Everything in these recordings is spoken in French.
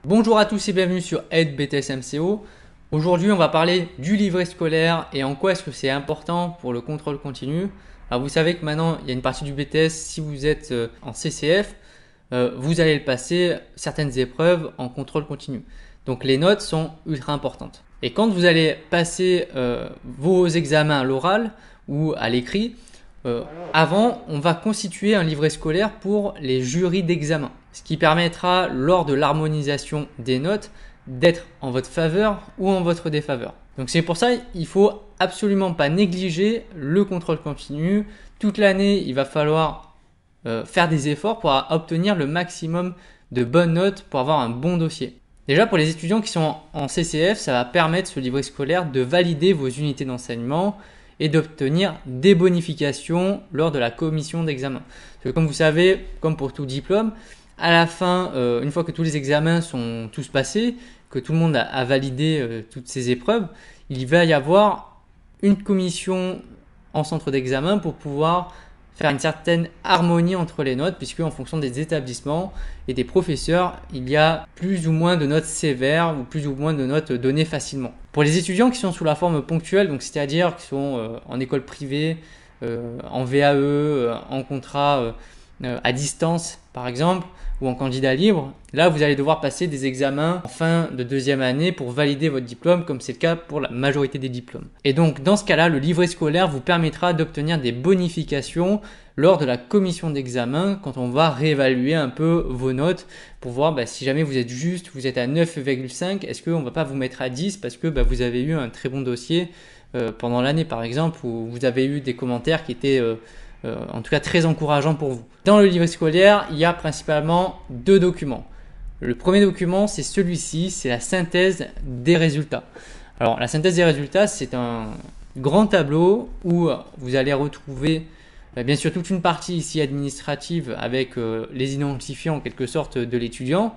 Bonjour à tous et bienvenue sur Aide BTS MCO. Aujourd'hui, on va parler du livret scolaire et en quoi est-ce que c'est important pour le contrôle continu. Alors, vous savez que maintenant, il y a une partie du BTS, si vous êtes en CCF, vous allez le passer certaines épreuves en contrôle continu. Donc, les notes sont ultra importantes. Et quand vous allez passer vos examens à l'oral ou à l'écrit, avant, on va constituer un livret scolaire pour les jurys d'examen, ce qui permettra, lors de l'harmonisation des notes, d'être en votre faveur ou en votre défaveur. Donc c'est pour ça il faut absolument pas négliger le contrôle continu. Toute l'année, il va falloir faire des efforts pour obtenir le maximum de bonnes notes pour avoir un bon dossier. Déjà, pour les étudiants qui sont en CCF, ça va permettre ce livret scolaire de valider vos unités d'enseignement et d'obtenir des bonifications lors de la commission d'examen. Parce que comme vous savez, comme pour tout diplôme, à la fin, une fois que tous les examens sont tous passés, que tout le monde a validé toutes ces épreuves, il va y avoir une commission en centre d'examen pour pouvoir faire une certaine harmonie entre les notes, puisque en fonction des établissements et des professeurs, il y a plus ou moins de notes sévères ou plus ou moins de notes données facilement. Pour les étudiants qui sont sous la forme ponctuelle, donc c'est-à-dire qui sont en école privée, en VAE, en contrat à distance par exemple, ou en candidat libre, là vous allez devoir passer des examens en fin de deuxième année pour valider votre diplôme, comme c'est le cas pour la majorité des diplômes. Et donc dans ce cas-là, le livret scolaire vous permettra d'obtenir des bonifications lors de la commission d'examen, quand on va réévaluer un peu vos notes pour voir si jamais vous êtes juste, vous êtes à 9,5, est-ce qu'on ne va pas vous mettre à 10 parce que vous avez eu un très bon dossier pendant l'année par exemple, ou vous avez eu des commentaires qui étaient en tout cas très encourageants pour vous. Dans le livret scolaire, il y a principalement deux documents. Le premier document, c'est celui-ci, c'est la synthèse des résultats. Alors la synthèse des résultats, c'est un grand tableau où vous allez retrouver bien sûr toute une partie ici administrative avec les identifiants en quelque sorte de l'étudiant.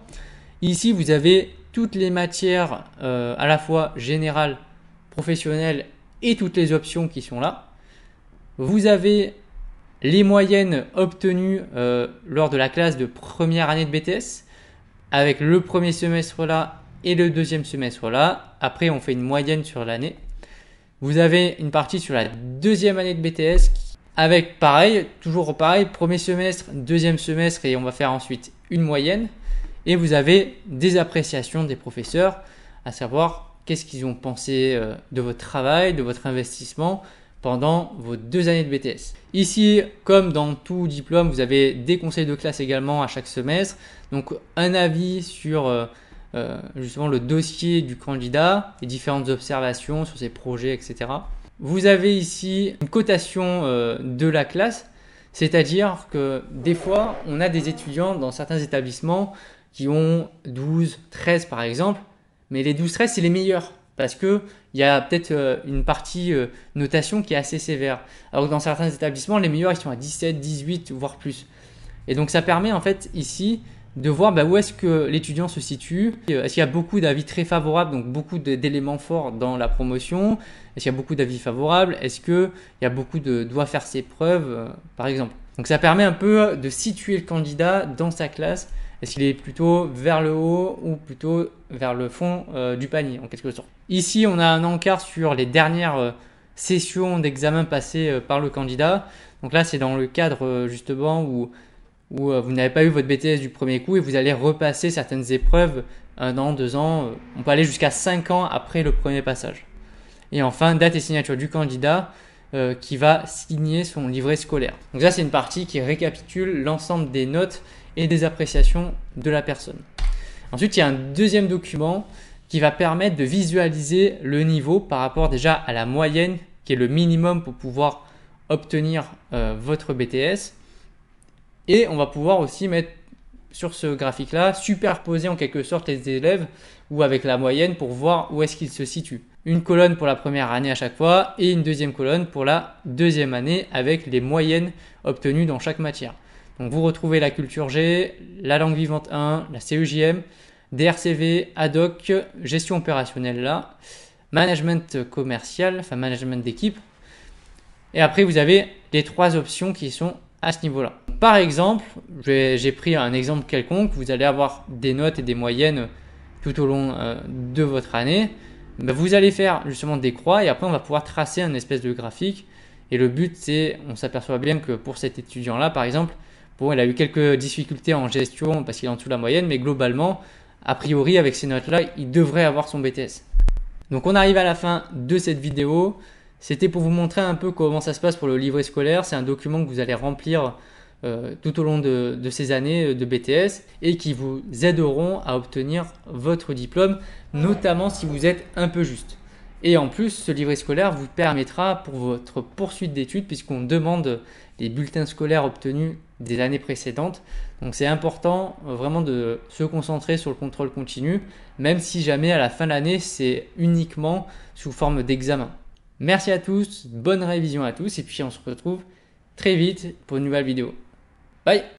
Ici, vous avez toutes les matières à la fois générales, professionnelles et toutes les options qui sont là. Vous avez les moyennes obtenues lors de la classe de première année de BTS, avec le premier semestre là et le deuxième semestre là. Après, on fait une moyenne sur l'année. Vous avez une partie sur la deuxième année de BTS, avec pareil, toujours pareil, premier semestre, deuxième semestre, et on va faire ensuite une moyenne. Et vous avez des appréciations des professeurs, à savoir qu'est-ce qu'ils ont pensé de votre travail, de votre investissement pendant vos 2 années de BTS. Ici, comme dans tout diplôme, vous avez des conseils de classe également à chaque semestre. Donc un avis sur justement le dossier du candidat, les différentes observations sur ses projets, etc. Vous avez ici une cotation de la classe, c'est-à-dire que des fois, on a des étudiants dans certains établissements qui ont 12, 13 par exemple, mais les 12-13, c'est les meilleurs. Parce qu'il y a peut-être une partie notation qui est assez sévère. Alors que dans certains établissements, les meilleurs, ils sont à 17, 18, voire plus. Et donc ça permet en fait ici de voir où est-ce que l'étudiant se situe. Est-ce qu'il y a beaucoup d'avis très favorables, donc beaucoup d'éléments forts dans la promotion? Est-ce qu'il y a beaucoup d'avis favorables? Est-ce qu'il y a beaucoup de doit faire ses preuves, par exemple? Donc ça permet un peu de situer le candidat dans sa classe. Est-ce qu'il est plutôt vers le haut ou plutôt vers le fond du panier en quelque sorte? Ici, on a un encart sur les dernières sessions d'examen passées par le candidat. Donc là, c'est dans le cadre justement où vous n'avez pas eu votre BTS du premier coup et vous allez repasser certaines épreuves 1 an, 2 ans. On peut aller jusqu'à 5 ans après le premier passage. Et enfin, date et signature du candidat qui va signer son livret scolaire. Donc ça, c'est une partie qui récapitule l'ensemble des notes et des appréciations de la personne. Ensuite, il y a un deuxième document qui va permettre de visualiser le niveau par rapport déjà à la moyenne, qui est le minimum pour pouvoir obtenir votre BTS. Et on va pouvoir aussi mettre sur ce graphique-là, superposer en quelque sorte les élèves ou avec la moyenne pour voir où est-ce qu'ils se situent. Une colonne pour la première année à chaque fois et une deuxième colonne pour la deuxième année avec les moyennes obtenues dans chaque matière. Donc vous retrouvez la culture G, la langue vivante 1, la CEJM, DRCV, ad hoc, gestion opérationnelle là, management commercial, enfin management d'équipe. Et après vous avez les 3 options qui sont à ce niveau-là. Par exemple, j'ai pris un exemple quelconque, vous allez avoir des notes et des moyennes tout au long de votre année, vous allez faire justement des croix et après on va pouvoir tracer un espèce de graphique. Et le but c'est, on s'aperçoit bien que pour cet étudiant là par exemple, bon il a eu quelques difficultés en gestion parce qu'il est en dessous de la moyenne, mais globalement, a priori avec ces notes là, il devrait avoir son BTS. Donc on arrive à la fin de cette vidéo. C'était pour vous montrer un peu comment ça se passe pour le livret scolaire. C'est un document que vous allez remplir tout au long de ces années de BTS et qui vous aideront à obtenir votre diplôme, notamment si vous êtes un peu juste. Et en plus, ce livret scolaire vous permettra pour votre poursuite d'études puisqu'on demande les bulletins scolaires obtenus des années précédentes. Donc c'est important vraiment de se concentrer sur le contrôle continu, même si jamais à la fin de l'année, c'est uniquement sous forme d'examen. Merci à tous, bonne révision à tous et puis on se retrouve très vite pour une nouvelle vidéo. Bye!